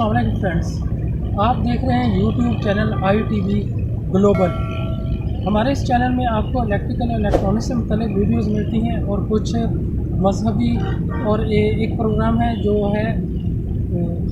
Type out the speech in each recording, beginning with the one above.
अस्सलाम वालेकुम फ्रेंड्स, आप देख रहे हैं यूट्यूब चैनल ITV ग्लोबल। हमारे इस चैनल में आपको इलेक्ट्रिकल और इलेक्ट्रॉनिक्स से मुतल्लिक़ वीडियोस मिलती हैं और कुछ मजहबी और एक प्रोग्राम है जो है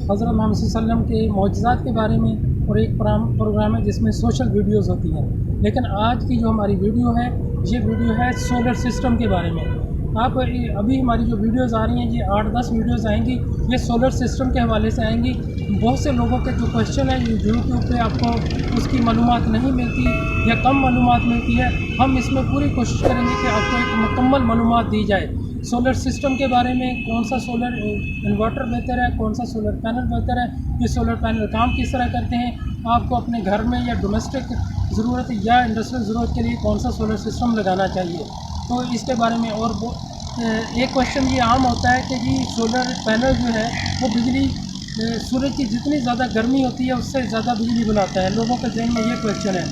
हज़रत मोहम्मद सल्लल्लाहु अलैहि वसल्लम के मौजज़ात के बारे में, और एक प्रोग्राम है जिसमें सोशल वीडियोस होती हैं। लेकिन आज की जो हमारी वीडियो है, ये वीडियो है सोलर सिस्टम के बारे में। आप अभी हमारी जो वीडियोस आ रही हैं, ये 8-10 वीडियोस आएंगी, ये सोलर सिस्टम के हवाले से आएंगी। बहुत से लोगों के जो क्वेश्चन है यूट्यूब पे आपको उसकी मालूमात नहीं मिलती या कम मालूमात मिलती है। हम इसमें पूरी कोशिश करेंगे कि आपको एक मुकम्मल मालूमात दी जाए सोलर सिस्टम के बारे में। कौन सा सोलर इन्वर्टर बेहतर है, कौन सा सोलर पैनल बेहतर है, ये सोलर पैनल काम किस तरह करते हैं, आपको अपने घर में या डोमेस्टिक ज़रूरत या इंडस्ट्रियल ज़रूरत के लिए कौन सा सोलर सिस्टम लगाना चाहिए, तो इसके बारे में। और वो एक क्वेश्चन ये आम होता है कि जी सोलर पैनल जो है वो बिजली सूरज की जितनी ज़्यादा गर्मी होती है उससे ज़्यादा बिजली बनाता है। लोगों के जहन में ये क्वेश्चन है,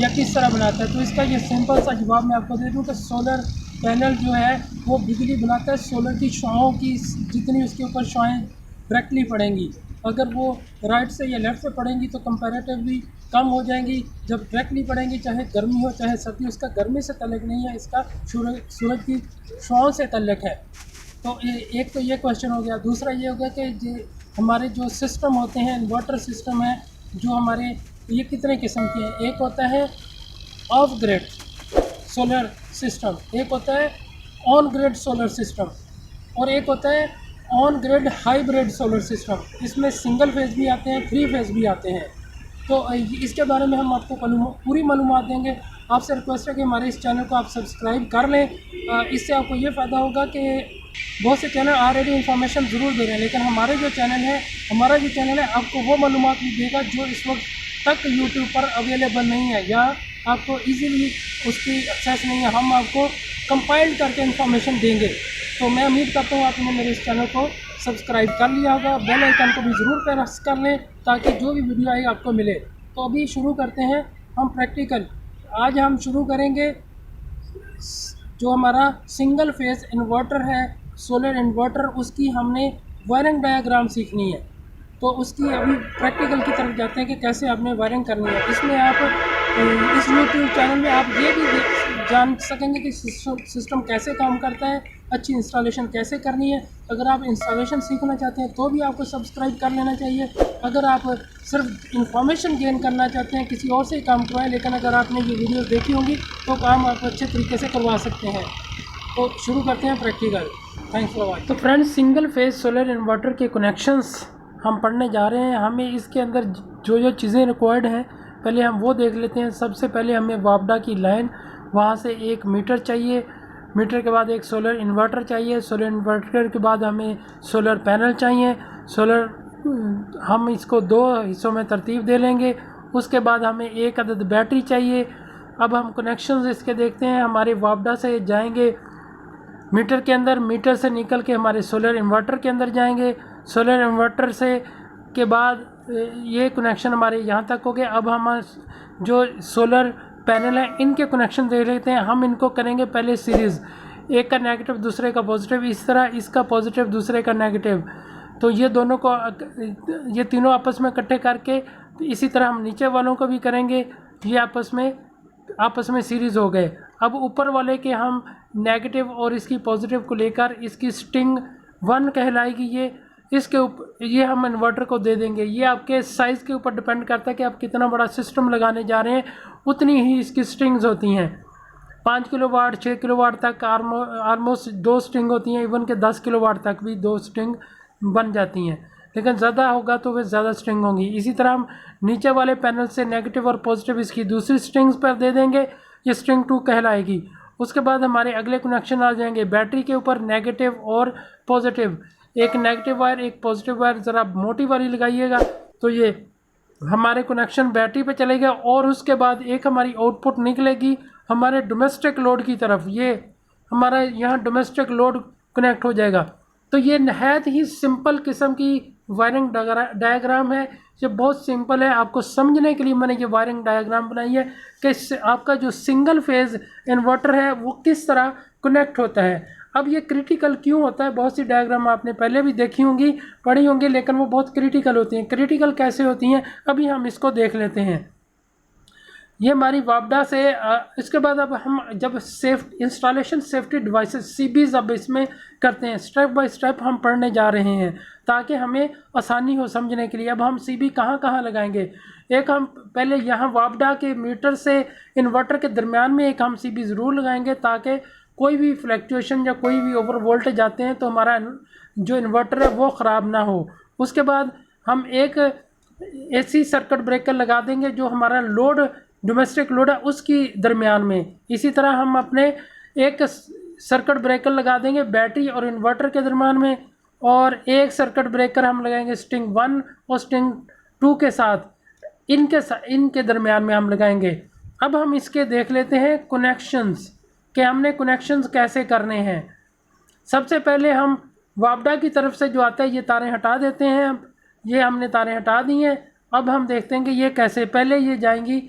या किस तरह बनाता है। तो इसका ये सिंपल सा जवाब मैं आपको दे दूँ कि सोलर पैनल जो है वो बिजली बनाता है सोलर की शुआओं की, जितनी उसके ऊपर शुआएँ डायरेक्टली पड़ेंगी। अगर वो राइट से या लेफ़्ट से पड़ेंगी तो कंपैरेटिवली कम हो जाएंगी। जब डायरेक्टली पड़ेंगी, चाहे गर्मी हो चाहे सर्दी, उसका गर्मी से तल्लुक़ नहीं है, इसका सूरज की शुआओं से तल्लुक़ है। तो एक तो ये क्वेश्चन हो गया। दूसरा ये हो गया कि हमारे जो सिस्टम होते हैं, इन्वर्टर सिस्टम है जो हमारे, ये कितने किस्म के हैं। एक होता है ऑफ ग्रिड सोलर सिस्टम, एक होता है ऑन ग्रिड सोलर सिस्टम, और एक होता है on grid hybrid solar system. इसमें सिंगल फेज़ भी आते हैं, 3 फेज़ भी आते हैं। तो इसके बारे में हम आपको पूरी मालूमात देंगे। आपसे रिक्वेस्ट है कि हमारे इस चैनल को आप सब्सक्राइब कर लें। इससे आपको ये फ़ायदा होगा कि बहुत से चैनल ऑलरेडी इन्फॉर्मेशन ज़रूर दे रहे हैं, लेकिन हमारा जो चैनल है आपको वो मालूमात भी देगा जो इस वक्त तक यूट्यूब पर अवेलेबल नहीं है या आपको ईज़िली उसकी एक्सेस नहीं है। हम आपको कंपाइल करके इन्फॉर्मेशन देंगे। तो मैं उम्मीद करता हूँ आपने मेरे इस चैनल को सब्सक्राइब कर लिया होगा। बेल आइकन को भी ज़रूर प्रेस कर लें ताकि जो भी वीडियो आए आपको मिले। तो अभी शुरू करते हैं हम प्रैक्टिकल। आज हम शुरू करेंगे जो हमारा सिंगल फेज़ इन्वर्टर है, सोलर इन्वर्टर, उसकी हमने वायरिंग डायग्राम सीखनी है। तो उसकी अभी प्रैक्टिकल की तरफ जाते हैं कि कैसे आपने वायरिंग करनी है। इसमें आप इस यूट्यूब चैनल में आप ये भी जान सकेंगे कि सिस्टम कैसे काम करता है, अच्छी इंस्टॉलेशन कैसे करनी है। अगर आप इंस्टॉलेशन सीखना चाहते हैं तो भी आपको सब्सक्राइब कर लेना चाहिए। अगर आप सिर्फ इंफॉर्मेशन गेन करना चाहते हैं, किसी और से ही काम करवाएं, लेकिन अगर आपने ये वीडियो देखी होंगी तो काम आप अच्छे तरीके से करवा सकते हैं। तो शुरू करते हैं प्रैक्टिकल। Thanks for watching. तो friends, single phase solar inverter के कनेक्शंस हम पढ़ने जा रहे हैं। हमें इसके अंदर जो चीज़ें रिक्वायर्ड हैं पहले हम वो देख लेते हैं। सबसे पहले हमें वापडा की लाइन, वहाँ से एक मीटर चाहिए, मीटर के बाद एक सोलर इन्वर्टर चाहिए, सोलर इन्वर्टर के बाद हमें सोलर पैनल चाहिए। हम इसको 2 हिस्सों में तरतीब दे लेंगे। उसके बाद हमें एक अदद बैटरी चाहिए। अब हम कनेक्शंस इसके देखते हैं। हमारे वापडा से जाएंगे मीटर के अंदर, मीटर से निकल के हमारे सोलर इन्वर्टर के अंदर जाएंगे। सोलर इन्वर्टर से के बाद ये कनेक्शन हमारे यहाँ तक हो गए। अब हम जो सोलर पैनल है इनके कनेक्शन देख लेते हैं। हम इनको करेंगे पहले सीरीज़, एक का नेगेटिव दूसरे का पॉजिटिव, इस तरह इसका पॉजिटिव दूसरे का नेगेटिव। तो ये दोनों को, ये तीनों आपस में इकट्ठे करके, इसी तरह हम नीचे वालों को भी करेंगे। ये आपस में सीरीज़ हो गए। अब ऊपर वाले के हम नेगेटिव और इसकी पॉजिटिव को लेकर इसकी स्ट्रिंग 1 कहलाएगी। ये हम इन्वर्टर को दे देंगे। ये आपके साइज़ के ऊपर डिपेंड करता है कि आप कितना बड़ा सिस्टम लगाने जा रहे हैं, उतनी ही इसकी स्ट्रिंग्स होती हैं। 5 किलोवाट, 6 किलोवाट तक आलमोस्ट 2 स्ट्रिंग होती हैं। इवन के 10 किलोवाट तक भी 2 स्ट्रिंग बन जाती हैं, लेकिन ज़्यादा होगा तो वे ज़्यादा स्ट्रिंग होंगी। इसी तरह हम नीचे वाले पैनल से नेगेटिव और पॉजिटिव इसकी दूसरी स्ट्रिंग्स पर दे देंगे। ये स्ट्रिंग 2 कहलाएगी। उसके बाद हमारे अगले कनेक्शन आ जाएंगे बैटरी के ऊपर, नेगेटिव और पॉजिटिव। एक नेगेटिव वायर, एक पॉजिटिव वायर, ज़रा मोटी वाली लगाइएगा तो ये हमारे कनेक्शन बैटरी पे चलेगा। और उसके बाद एक हमारी आउटपुट निकलेगी हमारे डोमेस्टिक लोड की तरफ। ये हमारा यहाँ डोमेस्टिक लोड कनेक्ट हो जाएगा। तो ये नहायत ही सिंपल किस्म की वायरिंग डायग्राम है। ये बहुत सिंपल है। आपको समझने के लिए मैंने ये वायरिंग डायग्राम बनाई है कि आपका जो सिंगल फेज़ इन्वर्टर है वो किस तरह कनेक्ट होता है। अब ये क्रिटिकल क्यों होता है? बहुत सी डायग्राम आपने पहले भी देखी होंगी, पढ़ी होंगी, लेकिन वो बहुत क्रिटिकल होती हैं। क्रिटिकल कैसे होती हैं अभी हम इसको देख लेते हैं। ये हमारी वापडा से इसके बाद अब हम जब इंस्टॉलेशन सेफ्टी डिवाइसेस सीबीज अब इसमें करते हैं, स्टेप बाय स्टेप हम पढ़ने जा रहे हैं ताकि हमें आसानी हो समझने के लिए। अब हम सीबी कहाँ कहाँ लगाएंगे? एक हम पहले यहाँ वापडा के मीटर से इन्वर्टर के दरमियान में एक हम सीबी ज़रूर लगाएंगे ताकि कोई भी फ्लैक्चुएशन या कोई भी ओवर वोल्टेज आते हैं तो हमारा जो इन्वर्टर है वो ख़राब ना हो। उसके बाद हम एक एसी सर्किट ब्रेकर लगा देंगे जो हमारा लोड डोमेस्टिक लोड है उसकी दरमियान में। इसी तरह हम अपने एक सर्किट ब्रेकर लगा देंगे बैटरी और इन्वर्टर के दरमियान में, और एक सर्किट ब्रेकर हम लगाएंगे स्ट्रिंग 1 और स्ट्रिंग 2 के साथ, इनके दरमियान में हम लगाएंगे। अब हम इसके देख लेते हैं कनेक्शंस कि हमने कनेक्शंस कैसे करने हैं। सबसे पहले हम वापडा की तरफ से जो आता है ये तारें हटा देते हैं। अब ये हमने तारें हटा दी हैं। अब हम देखते हैं कि ये कैसे, पहले ये जाएंगी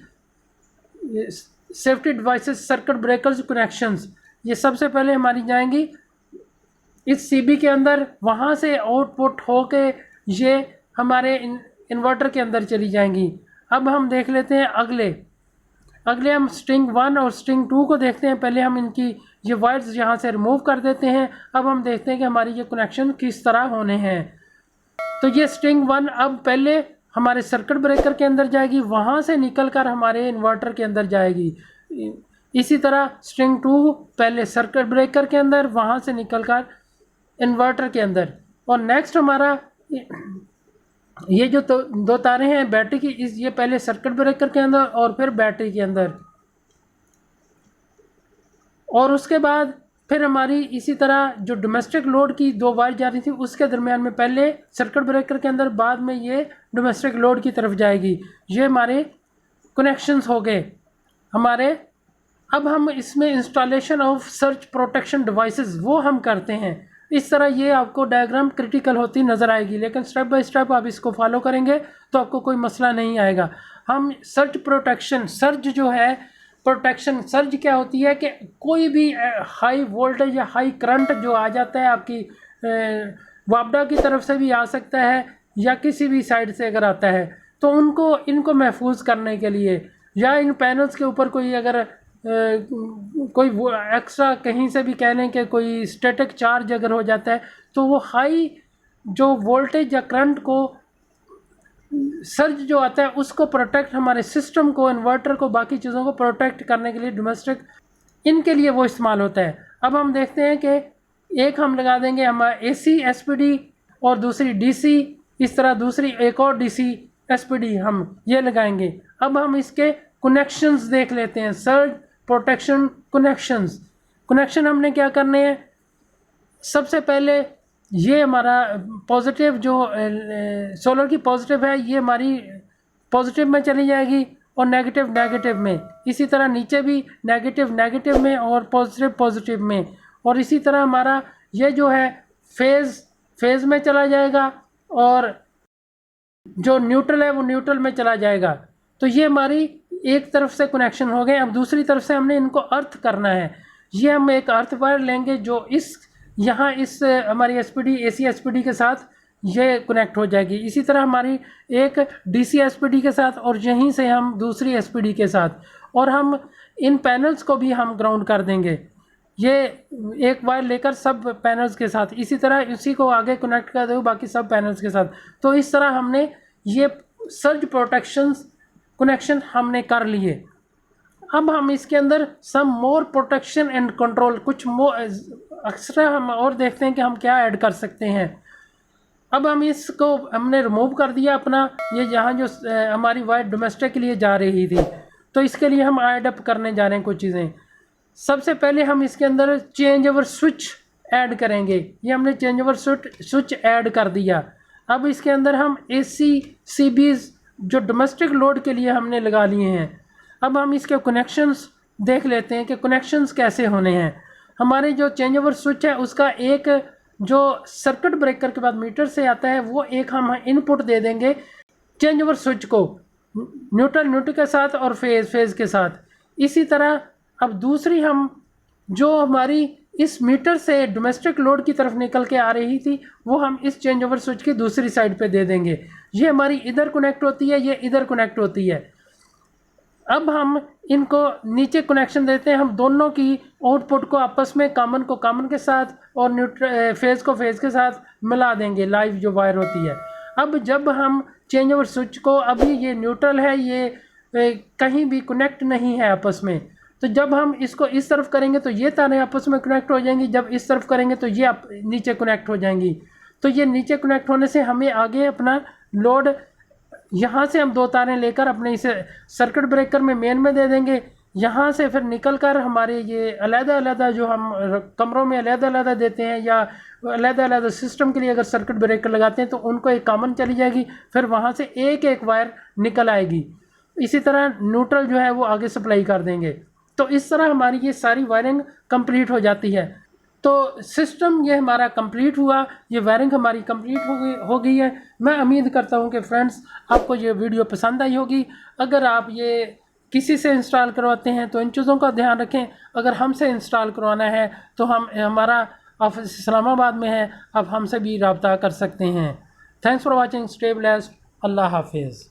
safety devices circuit breakers connections, ये सबसे पहले हमारी जाएंगी इस सीबी के अंदर, वहाँ से आउटपुट होके ये हमारे इन्वर्टर के अंदर चली जाएंगी। अब हम देख लेते हैं अगले हम स्ट्रिंग 1 और स्ट्रिंग 2 को देखते हैं। पहले हम इनकी ये वायर्स यहाँ से रिमूव कर देते हैं। अब हम देखते हैं कि हमारी ये कनेक्शन किस तरह होने हैं। तो ये स्ट्रिंग 1 अब पहले हमारे सर्किट ब्रेकर के अंदर जाएगी, वहाँ से निकलकर हमारे इन्वर्टर के अंदर जाएगी। इसी तरह स्ट्रिंग 2 पहले सर्किट ब्रेकर के अंदर, वहाँ से निकलकर इन्वर्टर के अंदर। और नेक्स्ट हमारा ये जो दो तारें हैं बैटरी की, ये पहले सर्किट ब्रेकर के अंदर और फिर बैटरी के अंदर, और उसके बाद फिर हमारी इसी तरह जो डोमेस्टिक लोड की 2 वायर जा रही थी उसके दरमियान में पहले सर्किट ब्रेकर के अंदर, बाद में ये डोमेस्टिक लोड की तरफ जाएगी। ये हमारे कनेक्शंस हो गए हमारे। अब हम इसमें installation of search protection devices वो हम करते हैं। इस तरह ये आपको डायग्राम क्रिटिकल होती नज़र आएगी, लेकिन स्टेप बाय स्टेप आप इसको फॉलो करेंगे तो आपको कोई मसला नहीं आएगा। हम सर्च प्रोटेक्शन, सर्च जो है प्रोटेक्शन, सर्च क्या होती है कि कोई भी हाई वोल्टेज या हाई करंट जो आ जाता है आपकी वापडा की तरफ से भी आ सकता है या किसी भी साइड से अगर आता है, तो इनको महफूज करने के लिए, या इन पैनल्स के ऊपर कोई अगर कोई वो एक्स्ट्रा कहीं से भी कह लें कि कोई स्टैटिक चार्ज अगर हो जाता है तो वो हाई जो वोल्टेज या करंट को सर्ज जो आता है उसको प्रोटेक्ट, हमारे सिस्टम को, इन्वर्टर को, बाकी चीज़ों को प्रोटेक्ट करने के लिए डोमेस्टिक इनके लिए वो इस्तेमाल होता है। अब हम देखते हैं कि एक हम लगा देंगे हमारा एसी एसपीडी और दूसरी डीसी, इस तरह दूसरी एक और डीसी एसपीडी हम ये लगाएंगे। अब हम इसके कनेक्शंस देख लेते हैं, सर्ज प्रोटेक्शन कनेक्शन हमने क्या करने हैं। सबसे पहले ये हमारा पॉजिटिव जो सोलर की पॉजिटिव है ये हमारी पॉजिटिव में चली जाएगी और नेगेटिव में। इसी तरह नीचे भी नेगेटिव में और पॉजिटिव में, और इसी तरह हमारा ये जो है फेज़ में चला जाएगा और जो न्यूट्रल है वो न्यूट्रल में चला जाएगा। तो ये हमारी एक तरफ से कनेक्शन हो गए। अब दूसरी तरफ से हमने इनको अर्थ करना है। ये हम एक अर्थ वायर लेंगे जो यहाँ इस हमारी एसपीडी एसी एसपीडी के साथ ये कनेक्ट हो जाएगी। इसी तरह हमारी एक डीसी एसपीडी के साथ और यहीं से हम दूसरी एसपीडी के साथ, और हम इन पैनल्स को भी हम ग्राउंड कर देंगे ये एक वायर लेकर सब पैनल्स के साथ। इसी तरह इसी को आगे कनेक्ट कर दो बाकी सब पैनल्स के साथ। तो इस तरह हमने ये सर्ज प्रोटेक्शंस कनेक्शन हमने कर लिए। अब हम इसके अंदर सम मोर प्रोटेक्शन एंड कंट्रोल, कुछ मोर एक्स्ट्रा हम और देखते हैं कि हम क्या ऐड कर सकते हैं। अब हम इसको हमने रिमूव कर दिया अपना, ये यहाँ जो हमारी वायर डोमेस्टिक के लिए जा रही थी, तो इसके लिए हम ऐड अप करने जा रहे हैं कुछ चीज़ें। सबसे पहले हम इसके अंदर चेंज ओवर स्विच ऐड करेंगे। ये हमने चेंज ओवर स्विच ऐड कर दिया। अब इसके अंदर हम एसी सीबीज जो डोमेस्टिक लोड के लिए हमने लगा लिए हैं। अब हम इसके कनेक्शंस देख लेते हैं कि कनेक्शंस कैसे होने हैं। हमारे जो चेंज ओवर स्विच है उसका एक जो सर्किट ब्रेकर के बाद मीटर से आता है वो एक हम इनपुट दे देंगे चेंज ओवर स्विच को, न्यूट्रल के साथ और फेज़ के साथ। इसी तरह अब दूसरी हम जो हमारी इस मीटर से डोमेस्टिक लोड की तरफ निकल के आ रही थी वो हम इस चेंज ओवर स्विच की दूसरी साइड पे दे देंगे। ये हमारी इधर कनेक्ट होती है, ये इधर कनेक्ट होती है। अब हम इनको नीचे कनेक्शन देते हैं, हम दोनों की आउटपुट को आपस में कॉमन को कॉमन के साथ और फेज को फेज के साथ मिला देंगे, लाइव जो वायर होती है। अब जब हम चेंज ओवर स्विच को, अभी ये न्यूट्रल है, ये कहीं भी कनेक्ट नहीं है आपस में, तो जब हम इसको इस तरफ करेंगे तो ये तारें आपस में कनेक्ट हो जाएंगी, जब इस तरफ करेंगे तो ये नीचे कनेक्ट हो जाएंगी। तो ये नीचे कनेक्ट होने से हमें आगे अपना लोड, यहाँ से हम 2 तारें लेकर अपने इसे सर्किट ब्रेकर में मेन में दे देंगे। यहाँ से फिर निकल कर हमारे ये अलग-अलग जो हम कमरों में अलग-अलग देते हैं या अलग-अलग सिस्टम के लिए अगर सर्किट ब्रेकर लगाते हैं तो उनको एक कॉमन चली जाएगी, फिर वहाँ से एक एक वायर निकल आएगी। इसी तरह न्यूट्रल जो है वो आगे सप्लाई कर देंगे। तो इस तरह हमारी ये सारी वायरिंग कंप्लीट हो जाती है। तो सिस्टम ये हमारा कंप्लीट हुआ, ये वायरिंग हमारी कंप्लीट हो गई है। मैं उम्मीद करता हूँ कि फ्रेंड्स आपको ये वीडियो पसंद आई होगी। अगर आप ये किसी से इंस्टॉल करवाते हैं तो इन चीज़ों का ध्यान रखें। अगर हमसे इंस्टॉल करवाना है तो हमारा ऑफिस इस्लामाबाद में है, आप हमसे भी रब्ता कर सकते हैं। Thanks for watching, stay blessed, अल्लाह हाफिज़।